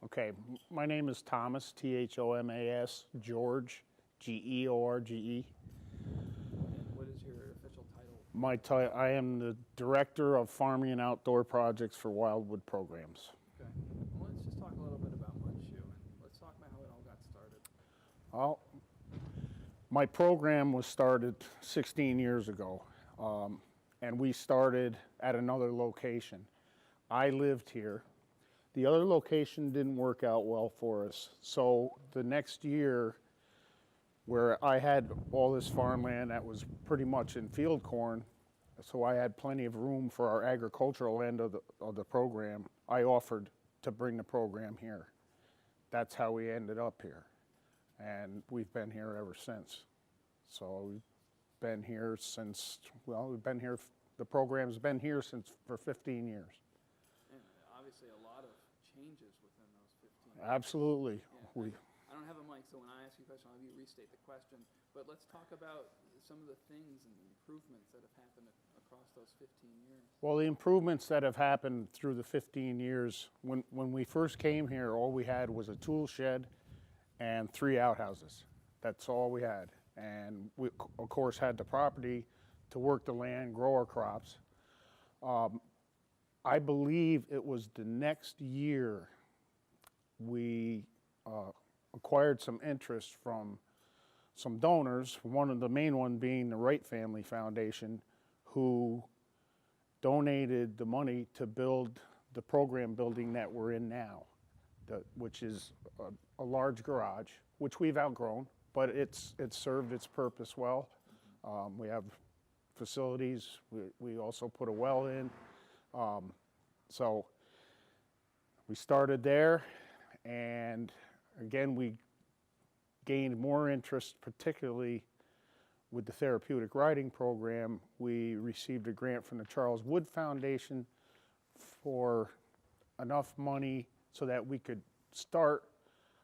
Okay, my name is Thomas, Thomas, George, George. And what is your official title? I am the Director of Farming and Outdoor Projects for Wildwood Programs. Okay. Well, let's just talk a little bit about Shoo, and let's talk about how it all got started. Well, my program was started 16 years ago, and we started at another location. I lived here. The other location didn't work out well for us, so the next year, where I had all this farmland that was pretty much in field corn, so I had plenty of room for our agricultural end of the program, I offered to bring the program here. That's how we ended up here, and we've been here ever since. So we've been here since, well, the program's been here for 15 years. And obviously a lot of changes within those 15 years. Absolutely. Yeah. I don't have a mic, so when I ask you a question, I'll have you restate the question. But let's talk about some of the things and improvements that have happened across those 15 years. Well, the improvements that have happened through the 15 years, when we first came here, all we had was a tool shed and 3 outhouses. That's all we had. And we, of course, had the property to work the land, grow our crops. I believe it was the next year we acquired some interest from some donors, one of the main one being the Wright Family Foundation, who donated the money to build the program building that we're in now, which is a large garage, which we've outgrown, but it's served its purpose well. We have facilities. We also put a well in. So we started there, and again, we gained more interest, particularly with the therapeutic riding program. We received a grant from the Charles Wood Foundation for enough money so that we could start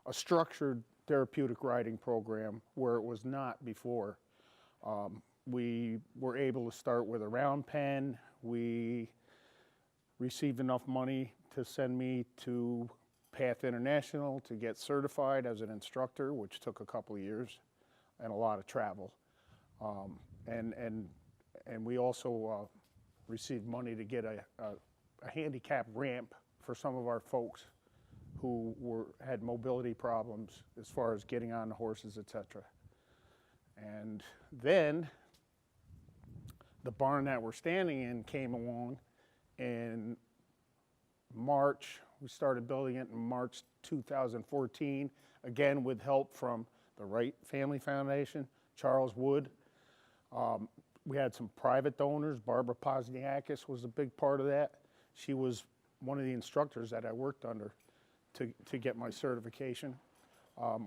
a structured therapeutic riding program where it was not before. We were able to start with a round pen. We received enough money to send me to Path International to get certified as an instructor, which took a couple of years and a lot of travel. And we also received money to get a handicap ramp for some of our folks who had mobility problems as far as getting on the horses, etc. And then the barn that we're standing in came along in March. We started building it in March 2014, again with help from the Wright Family Foundation, Charles Wood. We had some private donors. Barbara Posniakis was a big part of that. She was one of the instructors that I worked under to get my certification.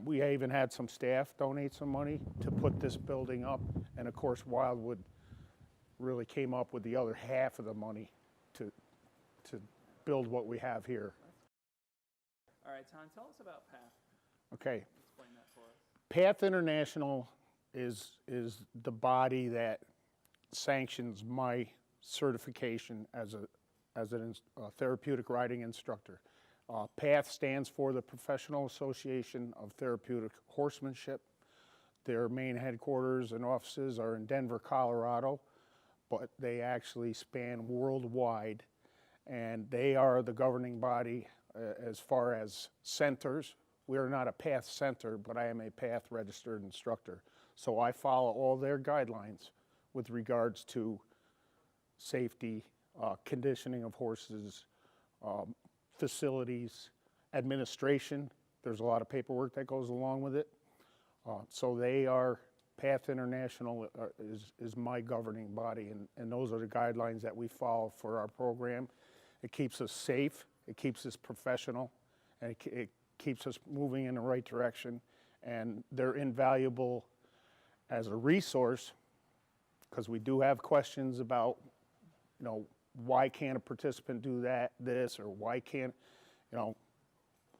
We even had some staff donate some money to put this building up, and of course Wildwood really came up with the other half of the money to build what we have here. All right, Tom, tell us about PATH. Okay. Explain that for us. PATH International is the body that sanctions my certification as a therapeutic riding instructor. PATH stands for the Professional Association of Therapeutic Horsemanship. Their main headquarters and offices are in Denver, Colorado, but they actually span worldwide, and they are the governing body as far as centers. We are not a PATH center, but I am a PATH registered instructor. So I follow all their guidelines with regards to safety, conditioning of horses, facilities, administration. There's a lot of paperwork that goes along with it. So they are, PATH International is my governing body, and those are the guidelines that we follow for our program. It keeps us safe, it keeps us professional, and it keeps us moving in the right direction. And they're invaluable as a resource, because we do have questions about, you know, why can't a participant do this, or why can't, you know,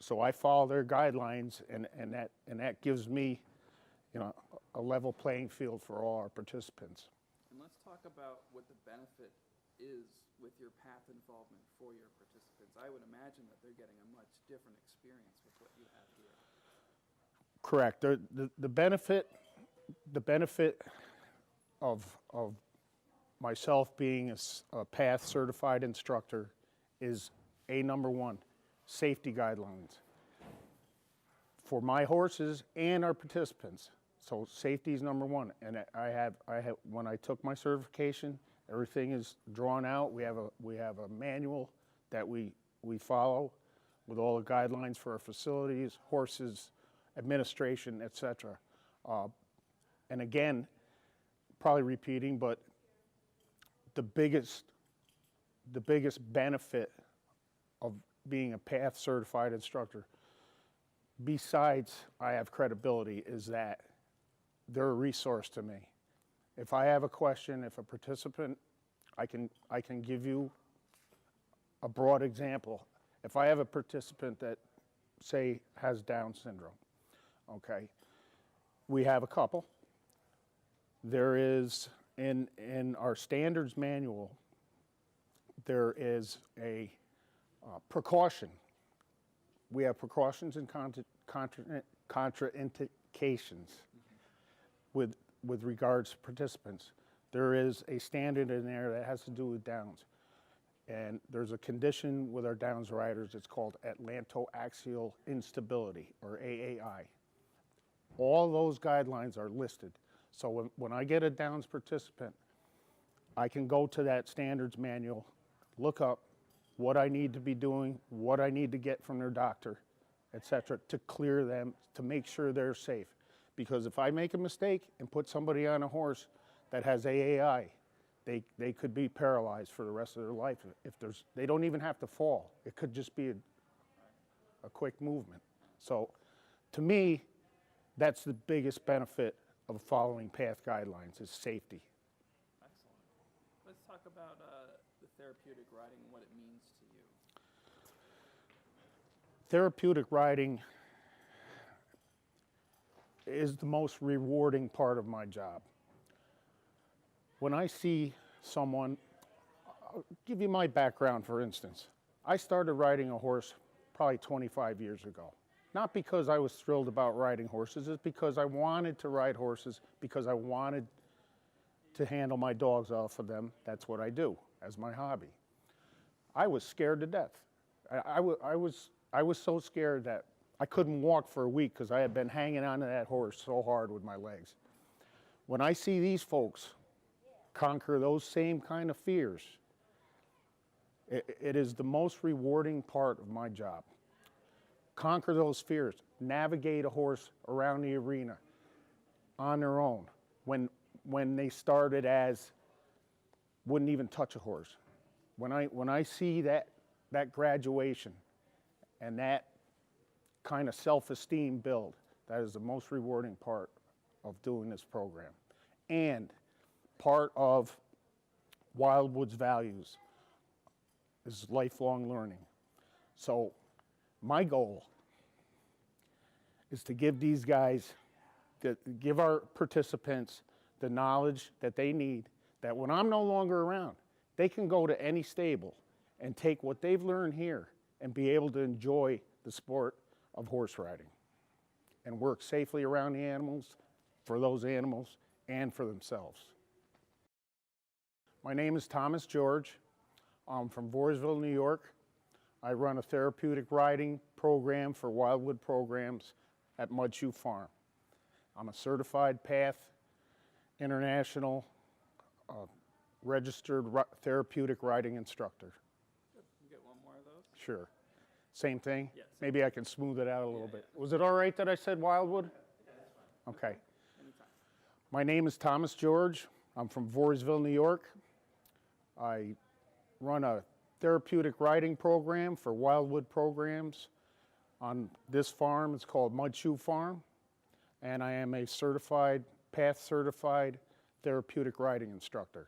so I follow their guidelines, and that gives me, you know, a level playing field for all our participants. And let's talk about what the benefit is with your PATH involvement for your participants. I would imagine that they're getting a much different experience with what you have here. Correct. The benefit of myself being a PATH certified instructor is number one, safety guidelines for my horses and our participants. So safety is number one. And I have when I took my certification, everything is drawn out. We have a manual that we follow with all the guidelines for our facilities, horses, administration, etc. And again, probably repeating, but the biggest benefit of being a PATH certified instructor, besides I have credibility, is that they're a resource to me. If I have a question, if a participant, I can give you a broad example. If I have a participant that, say, has Down syndrome, okay, we have a couple. There is, in our standards manual, there is a precaution. We have precautions and contraindications with regards to participants. There is a standard in there that has to do with Downs. And there's a condition with our Downs riders, it's called atlantoaxial instability, or AAI. All those guidelines are listed. So when I get a Downs participant, I can go to that standards manual, look up what I need to be doing, what I need to get from their doctor, etc., to clear them, to make sure they're safe. Because if I make a mistake and put somebody on a horse that has AAI, they could be paralyzed for the rest of their life. They don't even have to fall. It could just be a quick movement. So to me, that's the biggest benefit of following PATH guidelines is safety. Excellent. Let's talk about the therapeutic riding and what it means to you. Therapeutic riding is the most rewarding part of my job. When I see someone, I'll give you my background for instance. I started riding a horse probably 25 years ago. Not because I was thrilled about riding horses, it's because I wanted to ride horses, because I wanted to handle my dogs off of them. That's what I do as my hobby. I was scared to death. I was so scared that I couldn't walk for a week because I had been hanging onto that horse so hard with my legs. When I see these folks conquer those same kind of fears, it is the most rewarding part of my job. Conquer those fears, navigate a horse around the arena on their own. When they started as wouldn't even touch a horse. When I see that graduation and that kind of self-esteem build, that is the most rewarding part of doing this program. And part of Wildwood's values is lifelong learning. So my goal is to give these guys, give our participants the knowledge that they need, that when I'm no longer around, they can go to any stable and take what they've learned here and be able to enjoy the sport of horse riding and work safely around the animals, for those animals, and for themselves. My name is Thomas George. I'm from Voorheesville, New York. I run a therapeutic riding program for Wildwood programs at Shoo Farm. I'm a certified PATH International registered therapeutic riding instructor. Good. You get one more of those? Sure. Same thing? Yes. Maybe I can smooth it out a little bit. Yeah. Was it all right that I said Wildwood? Yeah, that's fine. Okay. Anytime. My name is Thomas George. I'm from Voorheesville, New York. I run a therapeutic riding program for Wildwood programs on this farm. It's called Shoo Farm. And I am a certified, PATH certified therapeutic riding instructor.